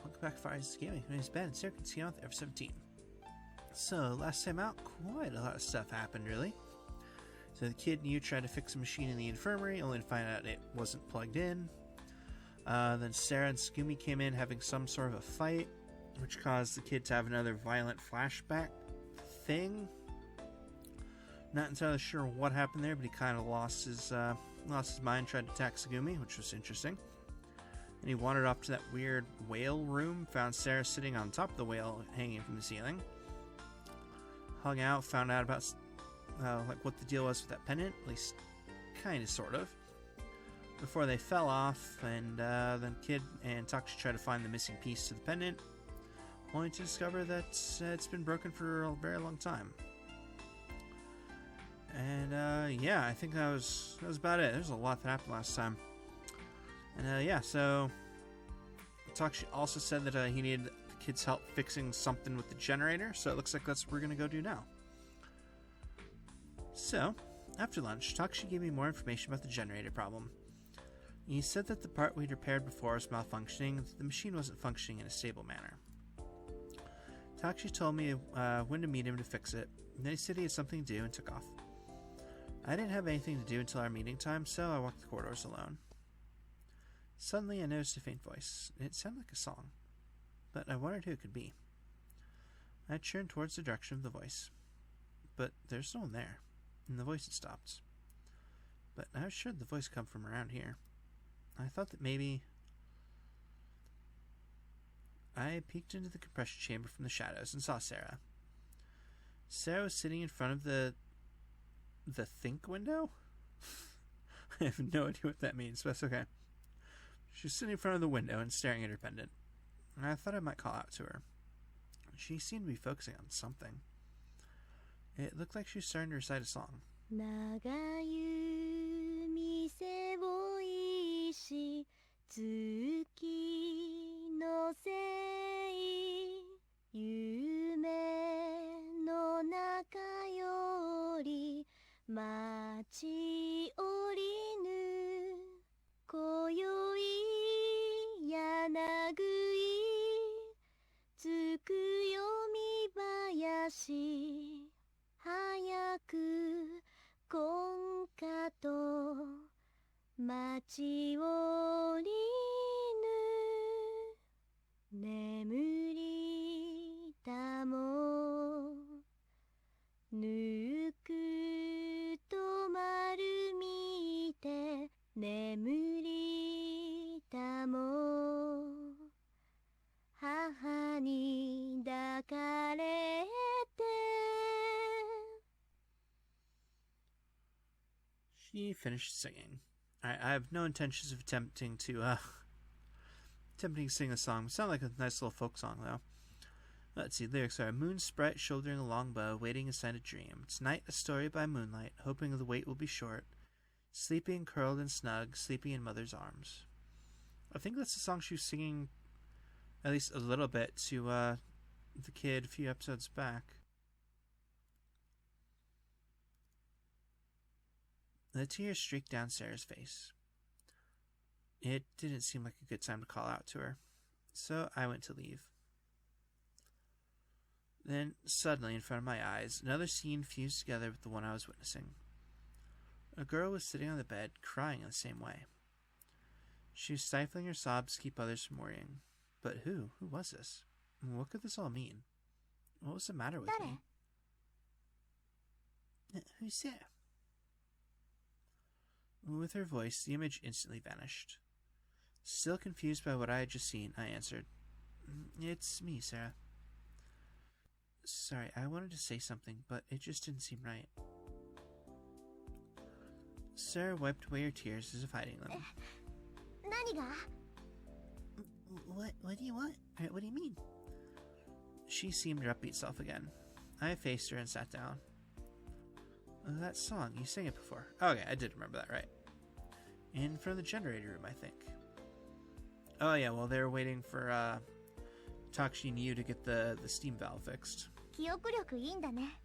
welcome back to Fire's Gaming. My name is Ben, and Sarah can see on with Ever17. So, last time out, quite a lot of stuff happened, really. So the kid and you tried to fix a machine in the infirmary, only to find out it wasn't plugged in. Then Sara and Scoomy came in having some sort of a fight, which caused the kid to have another violent flashback thing. Not entirely sure what happened there, but he kind of lost his mind, tried to attack Scoomy, which was interesting. And he wandered off to that weird whale room, found Sara sitting on top of the whale, hanging from the ceiling. Hung out, found out about like what the deal was with that pendant, at least kind of, sort of. Before they fell off, and then Kid and Taksha try to find the missing piece to the pendant, only to discover that it's been broken for a very long time. And yeah, I think that was about it. There's a lot that happened last time. And yeah, so Taksha also said that he needed the kid's help fixing something with the generator, so it looks like that's what we're gonna go do now. So, after lunch, Taksha gave me more information about the generator problem. He said that the part we'd repaired before was malfunctioning, and that the machine wasn't functioning in a stable manner. Taksha told me when to meet him to fix it, and then he said he had something to do and took off. I didn't have anything to do until our meeting time, so I walked the corridors alone. Suddenly I noticed a faint voice. It sounded like a song, but I wondered who it could be. I turned towards the direction of the voice, but there's no one there, and the voice had stopped. But I was sure the voice come from around here. I thought that maybe... I peeked into the compression chamber from the shadows and saw Sara. Sara was sitting in front of the think window? I have no idea what that means, but that's okay. She was sitting in front of the window and staring at her pendant. I thought I might call out to her. She seemed to be focusing on something. It looked like she was starting to recite a song. 長湯店を石月のせい夢の中より待ち降りぬ今宵柳つくよみ林早く今夏と待ち降りぬ眠りたもぬくと丸見て眠りたも母に抱かれて She finished singing. I have no intentions of attempting to sing a song. It sounded like a nice little folk song, though. Let's see, lyrics are: moon sprite shouldering a long bow, waiting inside a dream. Tonight a story by moonlight, hoping the wait will be short. Sleeping, curled and snug, sleeping in mother's arms. I think that's the song she was singing, at least a little bit, to the kid a few episodes back. The tears streaked down Sara's face. It didn't seem like a good time to call out to her, so I went to leave. Then, suddenly, in front of my eyes, another scene fused together with the one I was witnessing. A girl was sitting on the bed, crying in the same way. She was stifling her sobs to keep others from worrying. But who? Who was this? What could this all mean? What was the matter with me? Who's there? With her voice, the image instantly vanished. Still confused by what I had just seen, I answered, "It's me, Sara. Sorry, I wanted to say something, but it just didn't seem right." Sara wiped away her tears as if hiding them. What do you want? What do you mean? She seemed her upbeat self again. I faced her and sat down. That song, you sang it before. Okay, I did remember that, right. In front of the generator room, I think. Oh yeah, well they were waiting for Taksha and you to get the steam valve fixed. 記憶力いいんだね。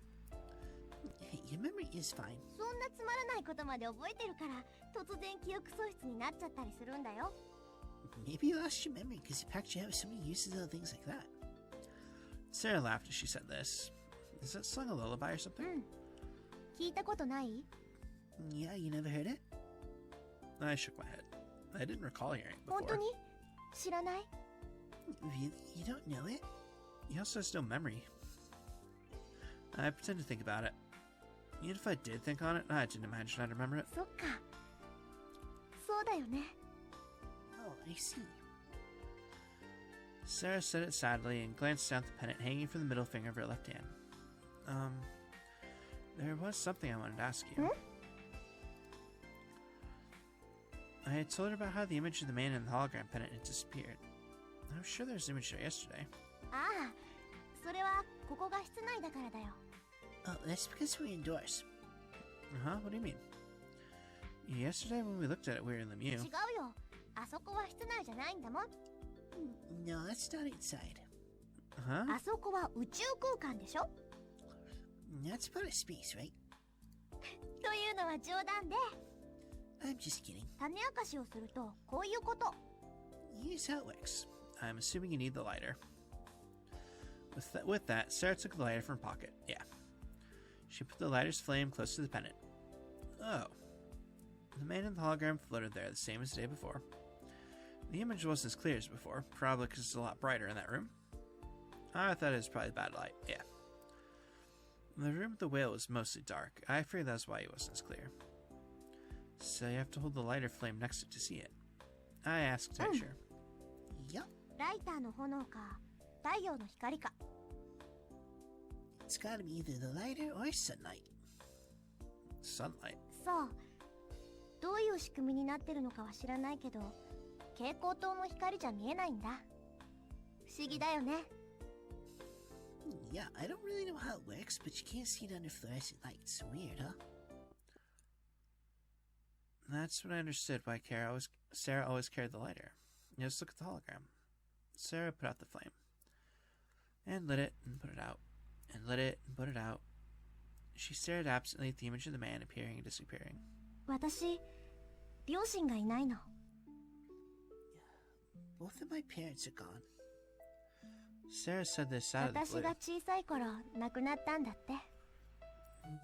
Your memory is fine. そんなつまらないことまで覚えてるから突然記憶喪失になっちゃったりするんだよ。Maybe you lost your memory because you packed you out with so many uses of things like that. Sarah laughed as she said this. Is that song a lullaby or something? 聞いたことない？ Yeah, you never heard it? I shook my head. I didn't recall hearing it 本当 before. に？知らない？ Really? You don't know it? He also has no memory. I pretend to think about it. Even if I did think on it, I didn't imagine I'd remember it. そっか。そうだよね。 Oh, I see. Sarah said it sadly and glanced down at the pennant hanging from the middle finger of her left hand. There was something I wanted to ask you. I had told her about how the image of the man in the hologram pennant had disappeared. I was sure there was an image there yesterday. ああ、それはここが室内だからだよ。 Oh, that's because we're indoors. Uh-huh, what do you mean? Yesterday when we looked at it, we were in the 違 Mew. うよ。あそこは室内じゃないんだもん。 No, that's not inside. Huh? あそこは宇宙空間でしょ？ That's part of space, right? というのは冗談で、 I'm just kidding. 種明かしをするとこういうこと。 Here's how it works. I'm assuming you need the lighter. With that, Sarah took the lighter from her pocket. Yeah. She put the lighter's flame close to the pennant. Oh. The man in the hologram floated there, the same as the day before. The image wasn't as clear as before, probably because it's a lot brighter in that room. I thought it was probably bad light, yeah. The room with the whale was mostly dark. I figured that's why it wasn't as clear. So you have to hold the lighter flame next to it to see it. I asked to make sure. Yup. ライターの炎か太陽の光か。 It's gotta be either the lighter or sunlight. Sunlight? そう。どういう仕組みになってるのかは知らないけど、蛍光灯の光じゃ見えないんだ。不思議だよね。 Yeah, I don't really know how it works, but you can't see it under fluorescent lights. Weird, huh? That's when I understood why Sarah always carried the lighter. Just look at the hologram. Sarah put out the flame. And lit it and put it out. And lit it and put it out. She stared absently at the image of the man appearing and disappearing. 私、両親がいないの。 Both of my parents are gone. Sarah said this out of the 私 blue. が小さい頃亡くなったんだって。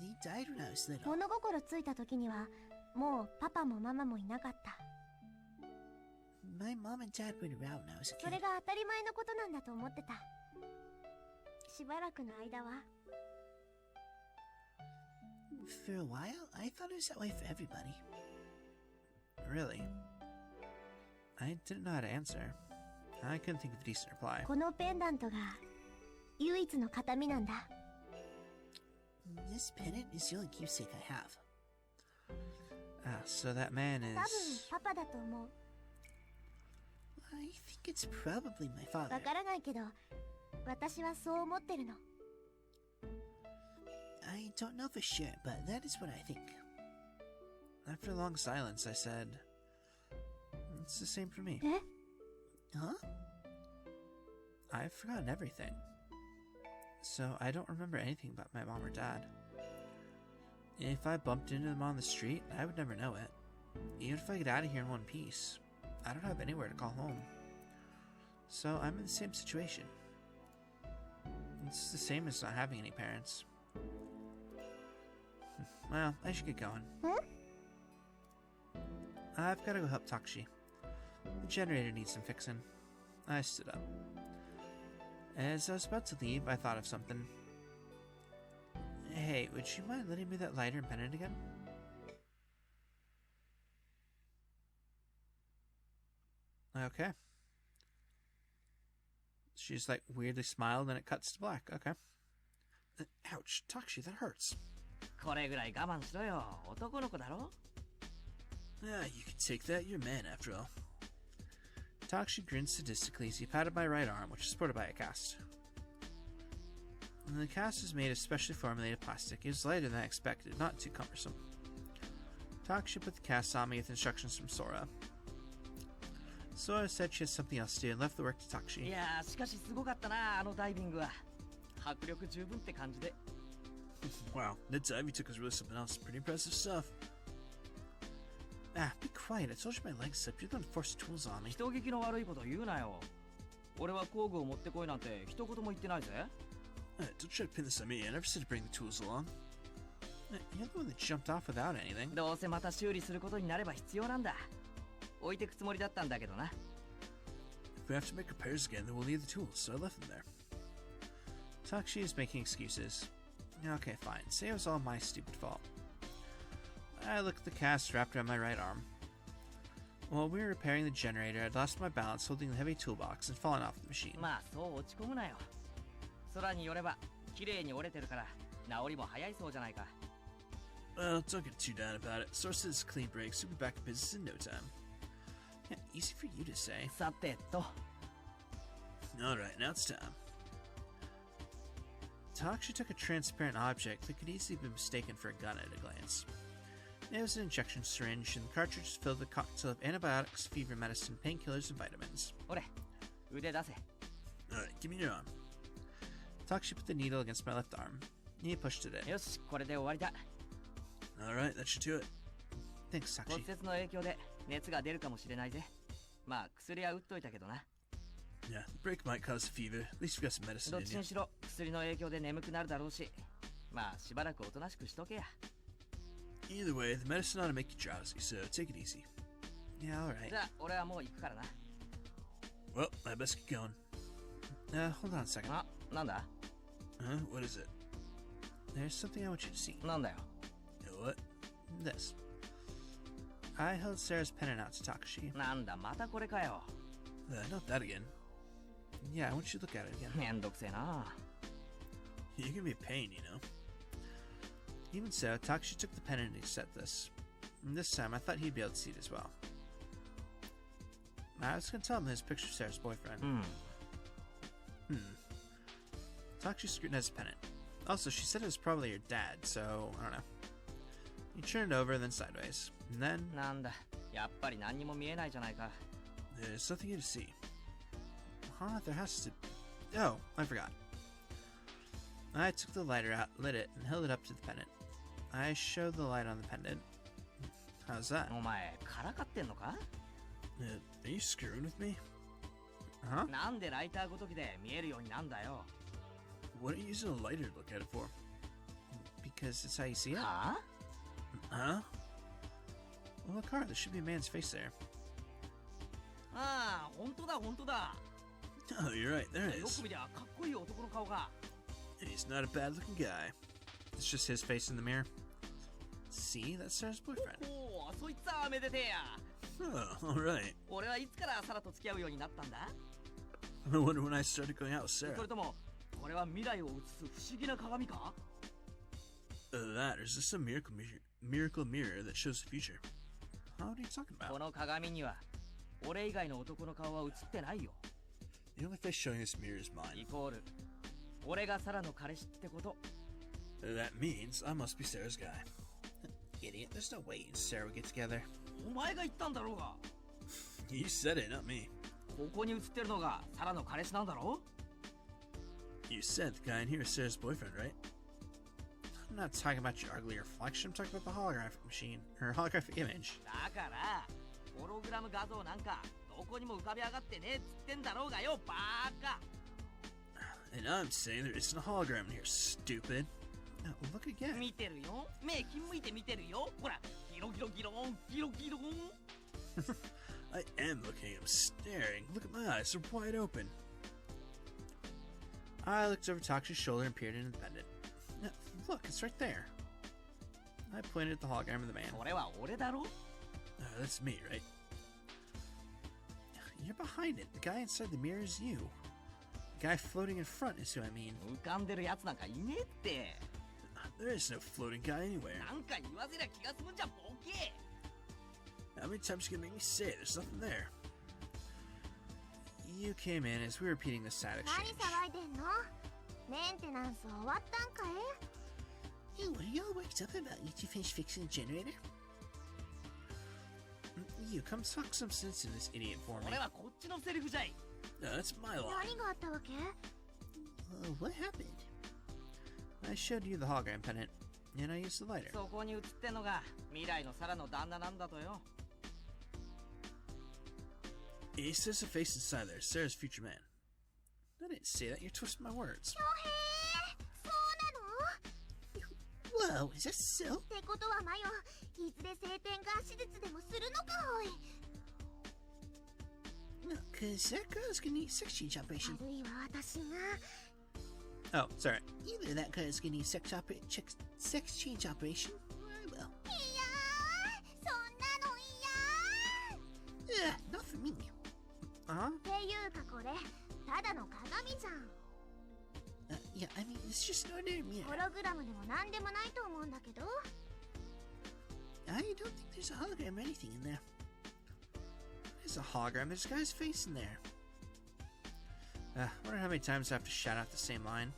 They died when I was little. 物心ついた時にはもうパパもママもいなかった。 My mom and dad weren't around when I was a それ kid. が当たり前のことなんだと思ってた。しばらくの間は。 For a while, I thought it was that way for everybody. Really? I didn't know how to answer. I couldn't think of a decent reply. このペンダントが唯一の形見なんだ。 This pennant is the only keepsake I have. Ah, so that man 多分 is... パパだと思う。 I think it's probably my father. わからないけど、私はそう思ってるの。 I don't know for sure, but that is what I think. After a long silence, I said, it's the same for me. え？ Huh? I've forgotten everything. So I don't remember anything about my mom or dad. If I bumped into them on the street, I would never know it. Even if I get out of here in one piece, I don't have anywhere to call home. So I'm in the same situation. It's the same as not having any parents. Well, I should get going. Hmm? I've got to go help Takshi. The generator needs some fixing. I stood up. As I was about to leave, I thought of something. Hey, would you mind letting me that lighter and pennant again? Okay. She's like weirdly smiled and it cuts to black. Okay. Ouch, Takshi, that hurts. これぐらい我慢しろよ。男の子だろ? Ah, you can take that. You're a man, after all. Takshi grinned sadistically as he patted my right arm, which is supported by a cast. The cast is made of specially formulated plastic. It was lighter than I expected, not too cumbersome. Takshi put the cast on me with instructions from Sora. Sora said she had something else to do and left the work to い Takshi. やー、しかしすごかったな、あのダイビングは。迫力十分って感じで。Wow, that dive you took was really something else. Pretty impressive stuff. Ah, be quiet. I told you my legs slipped. You're the one who forced the tools on me. 人聞きの悪いこと言うなよ。俺は工具を持ってこいなんて一言も言ってないぜ。Don't try to pin this on me. I never said to bring the tools along. You're the one that jumped off without anything. どうせまた修理することになれば必要なんだ。置いてくつもりだったんだけどな。If we have to make repairs again, then we'll need the tools, so I left them there. Takshi is making excuses. Okay, fine. Say it was all my stupid fault. I looked at the cast wrapped around my right arm. While we were repairing the generator, I'd lost my balance holding the heavy toolbox and fallen off the machine. まあそう落ち込むなよ。空によれば綺麗に折れてるから治りも早いそうじゃないか。Well, don't get too down about it. Source says clean breaks. We'll be back in business in no time. Yeah, easy for you to say. さてと。Alright, now it's time. Takshi took a transparent object that could easily be mistaken for a gun at a glance. It was an injection syringe, and the cartridge was filled with a cocktail of antibiotics, fever medicine, painkillers, and vitamins. ほれ、腕出せ。Alright, give me your arm. Takshi put the needle against my left arm. He pushed it in. よし、これで終わりだ。Alright, that should do it. Thanks, 骨 Takshi. 折の影響で熱が出るかもしれないぜ。まあ薬は打っといたけどな。Yeah, the break might cause a fever. At least we got some medicine どっ in ち you. にしろ薬の影響で眠くなるだろうし、まあしばらくおとなしくしとけや。Either way, the medicine ought to make you drowsy, so take it easy. Yeah, alright. じゃあ俺はもう行くからな。Well, I best get going. Hold on a second. あ、なんだ What is it? There's something I want you to see. なんだよ。You know what? This. I held Sarah's pennant out to Takashi. なんだまたこれかよ。Not that again. Yeah, I want you to look at it again. めんどくせえな。You can be a pain, you know. Even so, Takashi took the pennant and accepted this. And this time, I thought he'd be able to see it as well. I was going to tell him his picture of Sarah's boyfriend. Takashi scrutinized the pennant. Also, she said it was probably your dad, so I don't know. He turned it over and then sideways. And then, なんだ、やっぱり何にも見えないじゃないか。there's something here to see. Huh? There has to... Oh, I forgot. I took the lighter out, lit it, and held it up to the pendant. I showed the light on the pendant. How's that? お前からかってんのか？ Are you screwing with me? Huh? なんでライターごときで見えるようになんだよ。 What are you using a lighter to look at it for? Because it's how you see it? はあ？ Huh? Well, look hard. There should be a man's face there. ああ、本当だ本当だ。 Oh, you're right. There it よ is. く見りゃかっこいい男の顔が。 He's not a bad-looking guy. It's just his face in the mirror. See? That's Sarah's boyfriend. おお、そいつはめでてえや。 Oh, all right. 俺はいつからサラと付き合うようになったんだ？ I wonder when I started going out with そ Sarah. れともこれは未来を映す不思議な鏡か？ That, or is this a miracle mirror that shows the future? What are you talking こ about? の鏡には俺以外の男の顔は映ってないよ。 The only face showing this mirror is イ mine. コール俺がサラの彼氏ってこと。 That means I must be Sarah's guy. Idiot, there's no way you and Sarah would get together. お前が言ったんだろうが。 You said it, not me. ここに映ってるのがサラの彼氏なんだろ？ You said the guy in here is Sarah's boyfriend, right? I'm not talking about your ugly reflection. I'm talking about the holographic machine, or holographic image. だからホログラム画像なんかどこにも浮かび上がってねえっつってんだろうがよ、バーカ。 And I'm saying there isn't a hologram in here, stupid. Now, look again. 見てるよ。目ひんむいて見てるよ。ほら、ギロギロギロン、ギロギロン。 I am looking. I'm staring. Look at my eyes. They're wide open. I looked over Takshi's shoulder and peered into the pendant. Now, look, it's right there. I pointed at the hologram of the man. それは俺だろ？ That's me, right? You're behind it. The guy inside the mirror is you. The guy floating in front is who I mean. 浮かんでるやつなんかいねえって。 There is no floating guy anywhere. なんか言わせりゃ気が済むんじゃボケ。 How many times you gonna make me say it? There's nothing there. You came in as we were repeating the sad 何 exchange. 騒いでんの？メンテナンス終わったんかい？ Hey, what are y'all worked up about? You two finished fixing the generator? You come talk some sense in this idiot for me. 俺はこっちのセリフじゃい。 That's my line. 何があったわけ？ What happened? I showed you the hologram pendant, and I used the lighter. そこに映ってんのが未来のサラの旦那なんだとよ。He says a face inside there. Sarah's future man. I didn't say that. You're twisting my words. 恭平そうなの Whoa, is that so? ってことはマヨいずれ性転換手術でもするのかおい No, because that girl's gonna need sex change operation. あるいは私が Oh, sorry. Either that girl's gonna need sex change operation. Well, いやーそんなの嫌 not for me. っていうかこれただの鏡じゃん Yeah, I mean, it's just an ordinary mirror. ホログラムでも何でもないと思うんだけど I don't think there's a hologram or anything in there. There's a hologram. There's a guy's face in there. I wonder how many times I have to shout out the same line.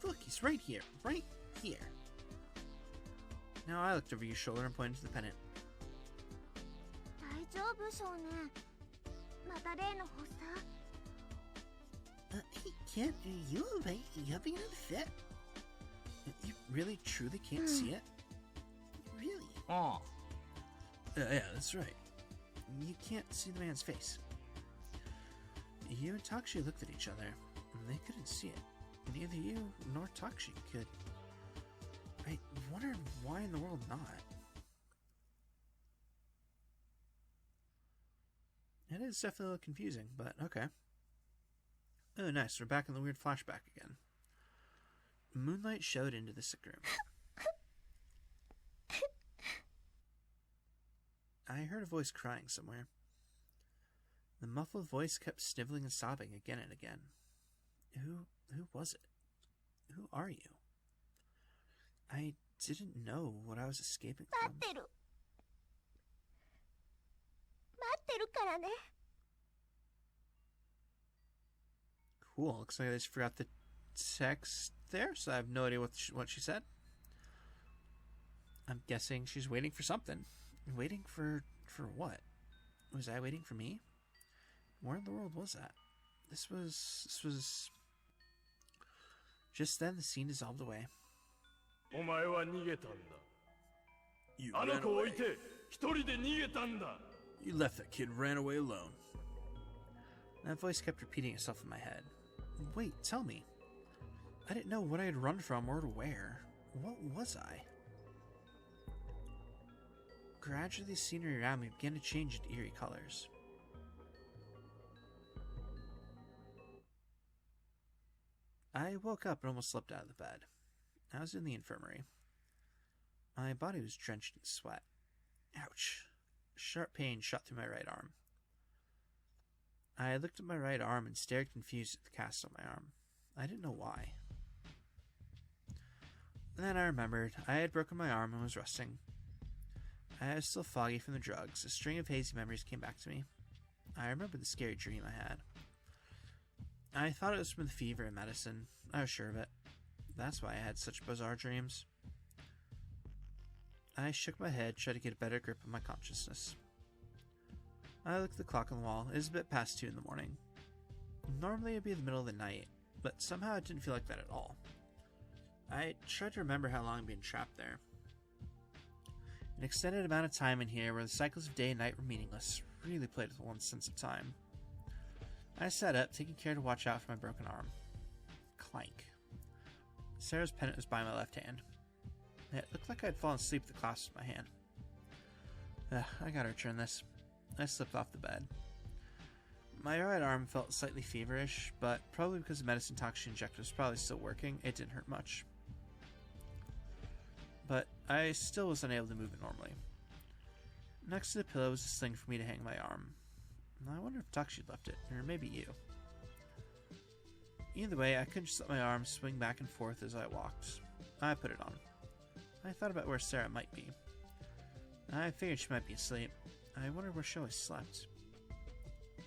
Look, he's right here. Right here. Now I looked over your shoulder and pointed to the pennant. 大丈夫少年また例の発作 Hey, kid, are you alright? Are you having another fit? You really, truly can't see it? Really? Oh. Yeah, that's right. You can't see the man's face. You and Takshi looked at each other, and they couldn't see it. Neither you nor Takshi could. I wonder why in the world not. It is definitely a little confusing, but okay. Oh, nice. We're back in the weird flashback again. Moonlight showed into the sick room. I heard a voice crying somewhere. The muffled voice kept sniveling and sobbing again and again. Who was it? Who are you? I didn't know what I was escaping 待 from. ってる待ってるからね Cool. Looks like I just forgot the text there, so I have no idea what she said. I'm guessing she's waiting for something. Waiting for what? Was I waiting for me? Where in the world was that? This was... Just then, the scene dissolved away. お前は逃げたんだ。 You あの ran 子を置 away. いて一人で逃げたんだ。 You left that kid, ran away alone. That voice kept repeating itself in my head. Wait, tell me. I didn't know what I had run from or to where. What was I? Gradually, the scenery around me began to change into eerie colors. I woke up and almost slipped out of the bed. I was in the infirmary. My body was drenched in sweat. Ouch. Sharp pain shot through my right arm. I looked at my right arm and stared confused at the cast on my arm. I didn't know why. Then I remembered I had broken my arm and was resting. I was still foggy from the drugs. A string of hazy memories came back to me. I remembered the scary dream I had. I thought it was from the fever and medicine. I was sure of it. That's why I had such bizarre dreams. I shook my head, tried to get a better grip on my consciousness. I looked at the clock on the wall. It was a bit past 2 in the morning. Normally it'd be the middle of the night, but somehow it didn't feel like that at all. I tried to remember how long I'd been trapped there. An extended amount of time in here where the cycles of day and night were meaningless really played with one's sense of time. I sat up, taking care to watch out for my broken arm. Clank. Sarah's pennant was by my left hand. It looked like I'd fallen asleep with the clasp in my hand. I gotta return this. I slipped off the bed. My right arm felt slightly feverish, but probably because the medicine Takshi injected was probably still working, it didn't hurt much. But I still was unable to move it normally. Next to the pillow was a sling for me to hang my arm. I wonder if Takshi left it, or maybe you. Either way, I couldn't just let my arm swing back and forth as I walked. I put it on. I thought about where Sara might be. I figured she might be asleep. I wondered where she always slept.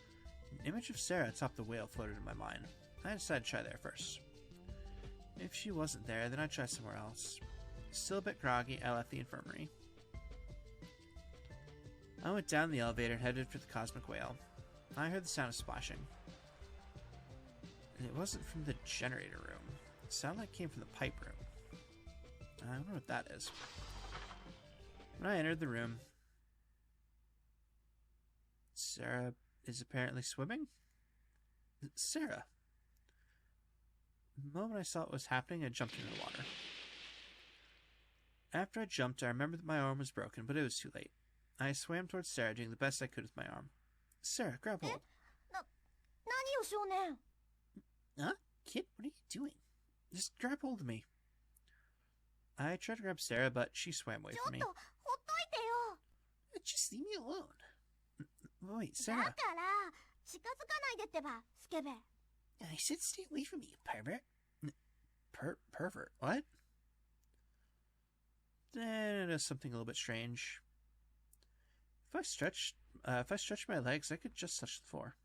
An image of Sara atop the whale floated in my mind. I decided to try there first. If she wasn't there, then I'd try somewhere else. Still a bit groggy, I left the infirmary. I went down the elevator and headed for the cosmic whale. I heard the sound of splashing. And it wasn't from the generator room. It sounded like it came from the pipe room. I wonder what that is. When I entered the room, Sara is apparently swimming. Sara. The moment I saw what was happening, I jumped into the water. After I jumped, I remembered that my arm was broken, but it was too late. I swam towards Sara, doing the best I could with my arm. Sara, grab hold. 何よ少年 Huh? Kid, what are you doing? Just grab hold of me. I tried to grab Sara, but she swam away ちょ from っ me. とほっといてよ Just leave me alone. Wait, だから Sara. 近づかないでってばスケベ I said stay away from me, you pervert. Pervert? What? Then I noticed something a little bit strange. If I stretched my legs, I could just touch the floor.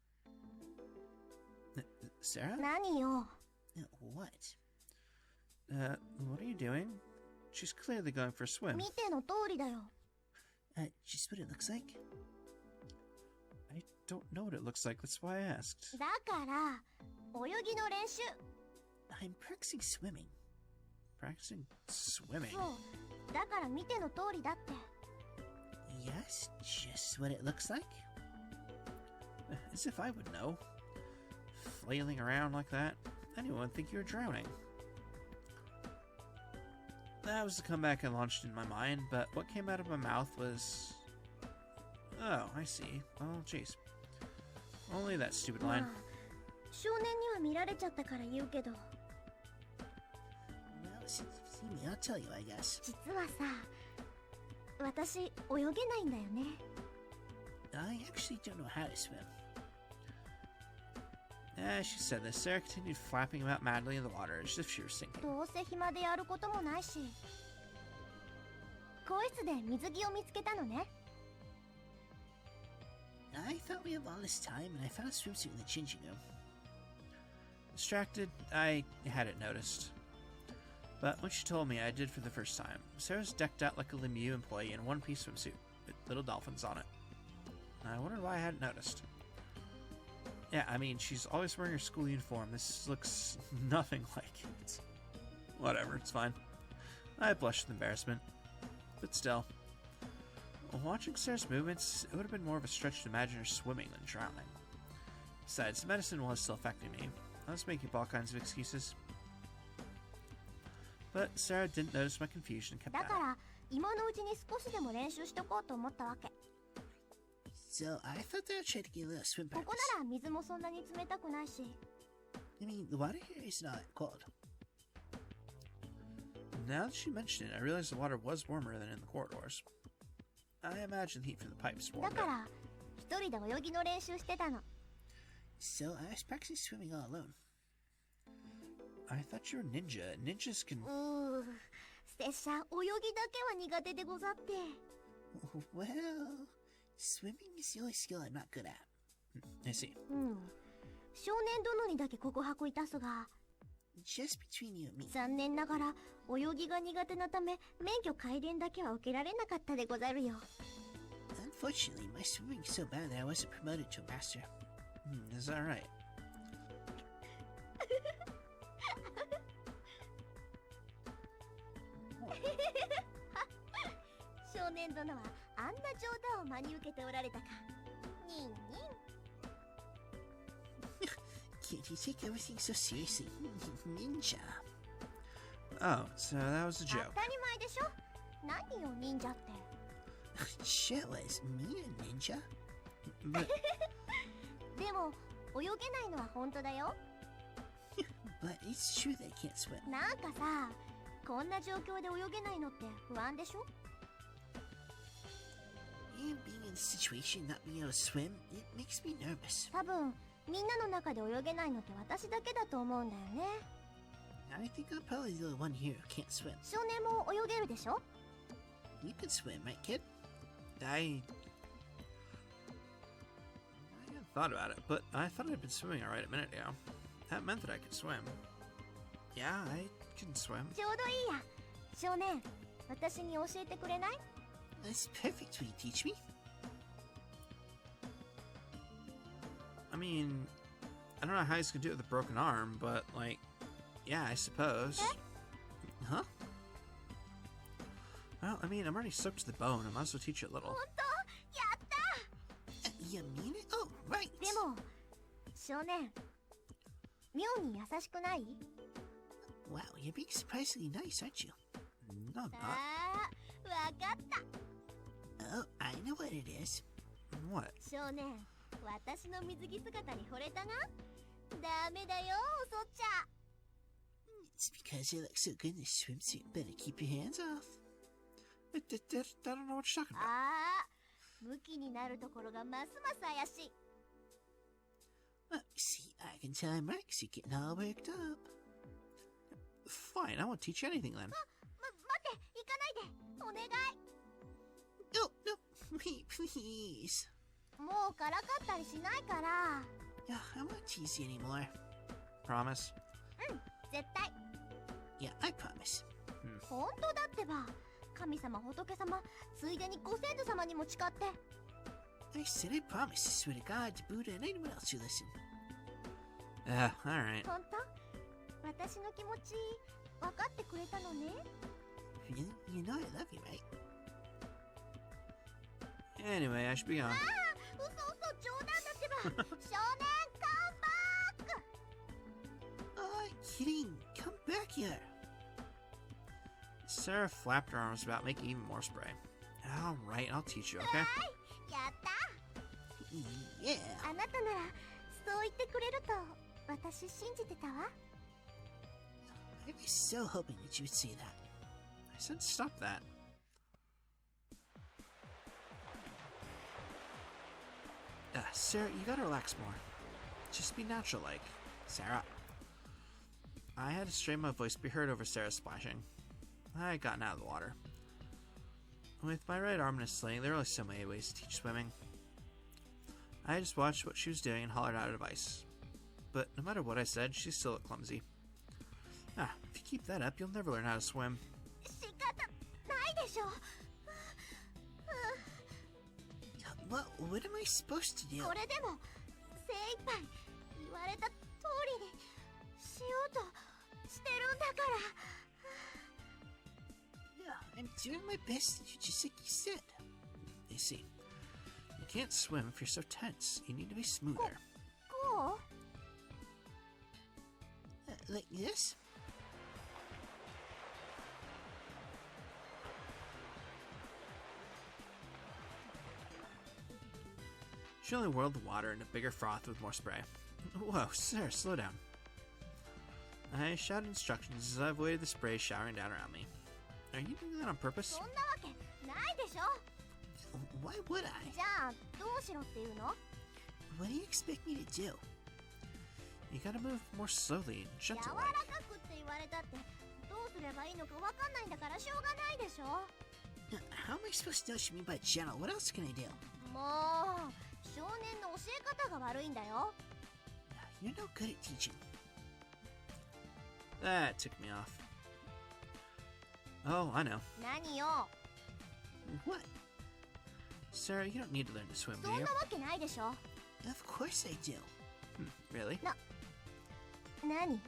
Sara? 何よ What? What are you doing? She's clearly going for a swim. 見ての通りだよ Just what it looks like? I don't know what it looks like, that's why I asked. だから泳ぎの練習 I'm practicing swimming. Practicing swimming? そうだから見ての通りだって Yes, just what it looks like? As if I would know. Flailing around like that, anyone would think you were drowning. That was the comeback I launched in my mind, but what came out of my mouth was... Oh, I see. Well, jeez. Only that stupid ま line. あ少年には見られちゃったから言うけど Well, see me, I'll tell you, I guess. 実はさ私泳げないんだよね I actually don't know how to swim. As she said this, Sara continued flapping about madly in the water as if she were sinking. どうせ暇でやることもないし更衣室で水着を見つけたのね I thought we had all this time, and I found a swimsuit in the changing room. Distracted, I hadn't noticed. But when she told me, I did for the first time. Sarah's decked out like a Lemieux employee in a one-piece swimsuit with little dolphins on it. I wondered why I hadn't noticed. Yeah, I mean, she's always wearing her school uniform. This looks nothing like it. Whatever, it's fine. I blushed with embarrassment. But still. Watching Sarah's movements, it would have been more of a stretch to imagine her swimming than drowning. Besides, the medicine was still affecting me. I was making up all kinds of excuses. But Sara didn't notice my confusion and kept だ at か it. ら今のうちに少しでも練習しとこうと思ったわけ So, I thought that I'd try to get a little swim ここ practice. なら水もそんなに冷たくないし I mean, the water here is not cold. Now that she mentioned it, I realized the water was warmer than in the corridors. I imagine the heat from the pipes だ warmed か it. ら一人で泳ぎの練習してたの So, I was practicing swimming all alone. I thought you were a ninja. Ninjas can... 拙者泳ぎだけは苦手でござって Well, swimming is the only skill I'm not good at. I see. 少年殿にだけ告白いたすが Just between you and me. 残念ながら泳ぎが苦手なため免許改伝だけは受けられなかったでござるよ Unfortunately, my swimming is so bad that I wasn't promoted to a master. Is that right? 少年殿はあんな冗談を真に受けておられたかニンニン Can't you take everything so seriously? Ninja. Oh, so that was a 当 joke. たり前でしょ何よ忍者って Shit, was me a ninja? But でも泳げないのは本当だよ it's true that I can't swim. なんかさこんな状況で泳げないのって不安でしょ And being in this situation, not being able to swim, it makes me nervous. 多分みんなの中で泳げないのって私だけだと思うんだよね I think I'm probably the only one here who can't swim. 少年も泳げるでしょ You can swim, right, kid? I hadn't thought about it, but I thought I'd been swimming alright a minute ago. That meant that I could swim. Yeah, I can swim. ちょうどいいや少年私に教えてくれない That's perfect. Will you teach me? I mean, I don't know how he's gonna do it with a broken arm, but, like, yeah, I suppose. Huh? Well, I mean, I'm already soaked to the bone. I might as well teach you a little. 本当やった You mean it? Oh, right. 少年、妙に優しくない？ Wow, you're being surprisingly nice, aren't you? No, I'm あ not. あ、わかった。 Oh, I know what it is. What? 少年、私の水着姿に惚れたな。ダメだよ、そっちゃ。 It's because you look so good in this swimsuit. Better keep your hands off. I don't know what you're talking about. ああ、ムキになるところがますます怪しい。 Oh, see, I can tell I'm right because you're getting all worked up. Fine, I won't teach you anything then. 待って、行かないで。お願い。 No, no, please. もうからかったりしないから。 Yeah, I won't tease you anymore. Promise? うん、絶対。 Yeah, I promise. 本当だってば。神様、仏様、ついでにご先祖様にも誓って。 I said I promise. I swear to God, to Buddha, and anyone else who listen. Alright. 本当？私の気持ち、分かってくれたのね。 Really? You know I love you, right? Anyway, I should be on. ああ、嘘嘘、冗談だってば。少年、カムバック。 Oh, kidding. Come back here. Sarah flapped her arms about, making even more spray. Alright, I'll teach you, okay? やった。 Yeah. あなたならそう言ってくれると私信じてたわ。 I was so hoping that you would say that. I said stop that. Sarah, you gotta relax more. Just be natural-like. Sarah. I had to strain my voice to be heard over Sarah's splashing. I had gotten out of the water. With my right arm in a sling, there were only so many ways to teach swimming. I just watched what she was doing and hollered out advice. But no matter what I said, she still looked clumsy. If you keep that up, you'll never learn how to swim. 仕方ないでしょ。 What am I supposed to do? これでも精一杯言われた通りにしようとしてるんだから。 Yeah, I'm doing my best, just like you said. You see, you can't swim if you're so tense. You need to be smoother. こう？ Like this? She only whirled the water into bigger froth with more spray. Whoa, Sarah, slow down. I shouted instructions as I avoided the spray showering down around me. Are you doing that on purpose? そんなわけないでしょ。 Why would I? じゃあどうしろっていうの？ What do you expect me to do? You gotta move more slowly and 柔ら gentle か like. くって言われたってどうすればいいのかわかんないんだからしょうがないでしょ。 How am I supposed to know what you mean by gentle? What else can I do? もう少年の教え方が悪いんだよ。 You're no good at teaching. That took me off. Oh, I know. 何よ。 What? Sarah, you don't need to learn to swim, そ do ん you? なわけないでしょ。 Of course I do. Really? 何？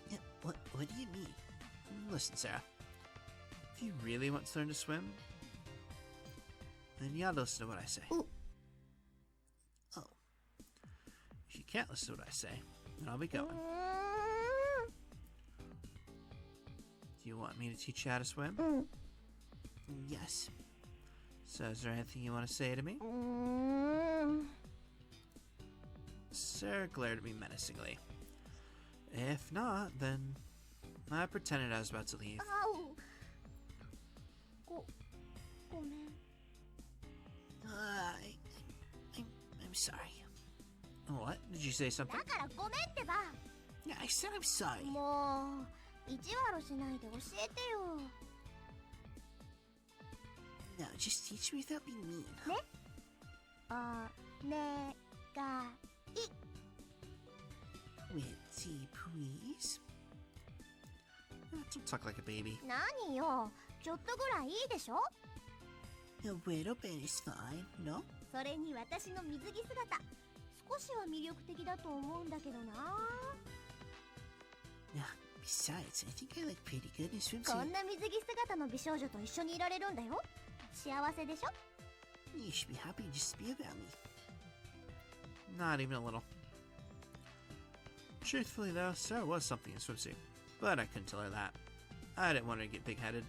Yeah, what do you mean? Listen, Sarah. If you really want to learn to swim, then you gotta listen to what I say. Ooh. Oh. If you can't listen to what I say, then I'll be going. Do you want me to teach you how to swim? Yes. So is there anything you want to say to me? Sarah glared at me menacingly. If not, then I pretended I was about to leave. あう。ごめん。 I'm sorry. What? Did you say something? だからごめんってば。 Yeah, I said I'm sorry. もう意地悪しないで教えてよ。 No, just teach me without being mean. ね。お願い。 With tea, please. Don't talk like a baby. 何よ。ちょっとぐらいいいでしょ。 A little bit is fine, no? それに私の水着姿少しは魅力的だと思うんだけどな。 Besides, I think I look pretty good in こ swimsuit. んな水着姿の美少女と一緒にいられるんだよ。幸せでしょ。 You should be happy just to be around me. Not even a little. Truthfully though, Sarah was something in a swimsuit, but I couldn't tell her that. I didn't want her to get big-headed.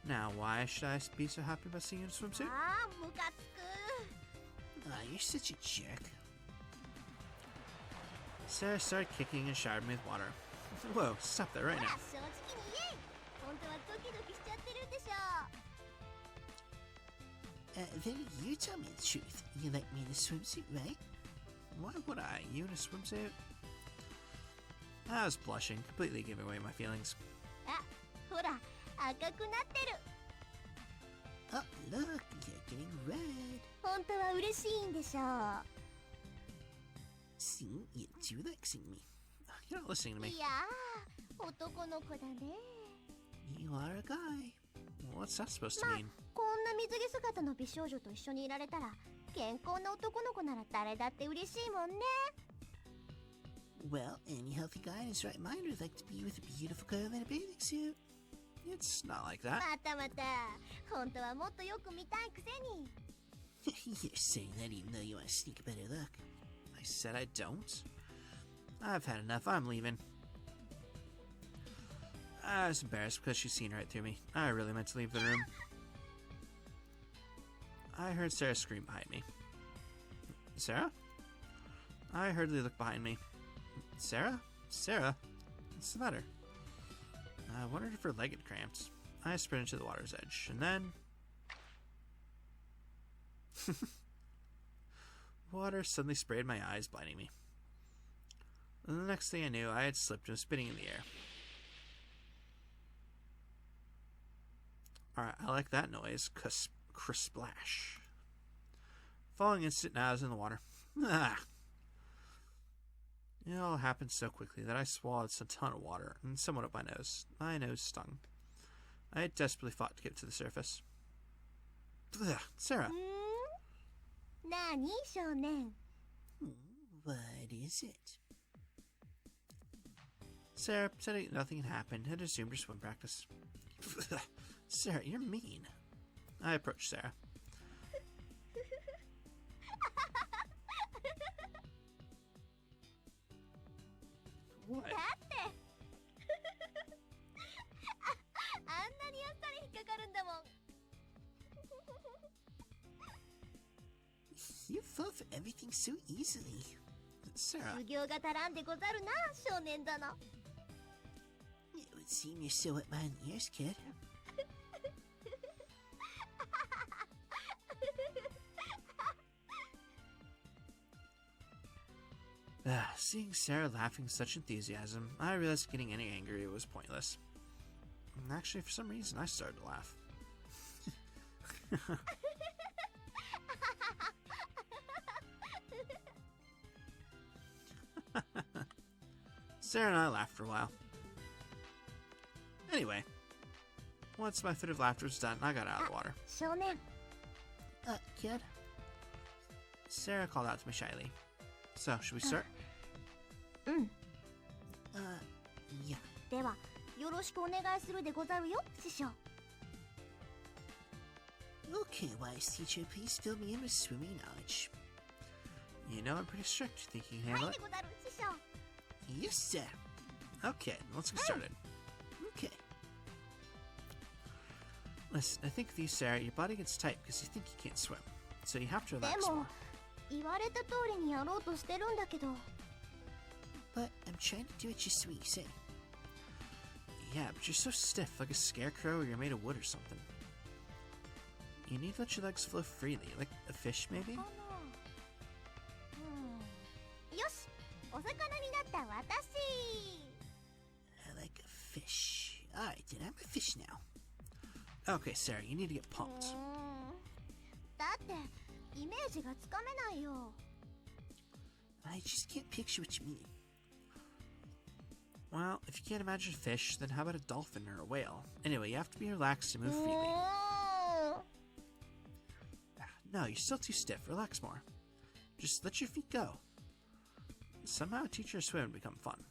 Now, why should I be so happy about seeing you in a swimsuit? ああ、ムカつく。 Ah, you're such a jerk. Sarah started kicking and showering me with water. Whoa, stop that right ほら now. 正直に言え。本当はドキドキしちゃってるんでしょ。 Then you tell me the truth. You like me in a swimsuit, right? Why would I? You in a swimsuit? I was blushing, completely giving away my feelings. あ、ほら、赤くなってる。 Oh, look, you're getting red. 本当は嬉しいんでしょう。 See, you do like seeing me. You're not listening to me. いやー、男の子だね。 You are a guy. What's that supposed to まあ mean?、こんな水着姿の美少女と一緒にいられたら、健康な男の子なら誰だって嬉しいもんね。 Well, any healthy guy in his right mind would like to be with a beautiful girl in a bathing suit. It's not like that. またまた、本当はもっとよく見たいくせに。 You're saying that even though you want to sneak a better look. I said I don't. I've had enough. I'm leaving. I was embarrassed because she's seen right through me. I really meant to leave the room. I heard Sarah scream behind me. Sarah? I hurriedly looked behind me. Sarah? Sarah? What's the matter? I wondered if her leg had cramped. I sprinted to the water's edge, and then... Water suddenly sprayed my eyes, blinding me. And the next thing I knew, I had slipped and was spinning in the air. Alright, I like that noise. Splash. Falling instant, now I was in the water. Ah! It all happened so quickly that I swallowed a ton of water and somewhat up my nose. My nose stung. I had desperately fought to get to the surface. Ugh, Sarah! なに少年。 What is it? Sarah pretended nothing had happened and resumed her swim practice. Sarah, you're mean. I approached Sarah. What? だってあんなにあっさり引っかかるんだもん。 You fall for everything so easily. Sarah, 修行が足らんでござるな、少年殿。 it would seem you're so wet behind the ears, kid. Seeing Sarah laughing with such enthusiasm, I realized getting any angry was pointless. And actually, for some reason, I started to laugh. Sarah and I laughed for a while. Anyway, once my fit of laughter was done, I got out of the water. 少年。 Kid? Sarah called out to me shyly. So, should we start? うん。 Yeah. では、よろしくお願いするでござるよ、師匠。 Okay, wise teacher, please fill me in with swimming knowledge. You know I'm pretty strict. Think you can はい handle で it? ござる、師匠。 Yes, sir. Okay, let's get started. Okay. Listen, I think with you, Sarah, your body gets tight because you think you can't swim. So you have to で relax も more.、言われた通りにやろうとしてるんだけど。 But I'm trying to do what you say. Yeah, but you're so stiff, like a scarecrow or you're made of wood or something. You need to let your legs flow freely, like a fish, maybe? よし、お魚になった私。 Like a fish. Alright, then I'm a fish now. Okay, Sarah, you need to get pumped. だってイメージがつかめないよ。 I just can't picture what you mean. Well, if you can't imagine a fish, then how about a dolphin or a whale? Anyway, you have to be relaxed and move freely. No, you're still too stiff. Relax more. Just let your feet go. Somehow teaching her swim would become fun.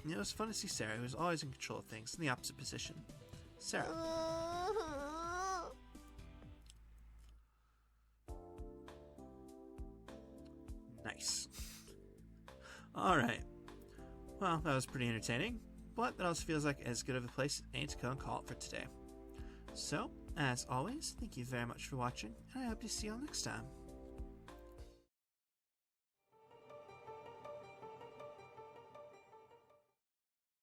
It was fun to see Sarah, who was always in control of things, in the opposite position. Sarah. Nice. Alright. Well, that was pretty entertaining, but that also feels like as good of a place as any to go and call it for today. So, as always, thank you very much for watching, and I hope to see you all next time.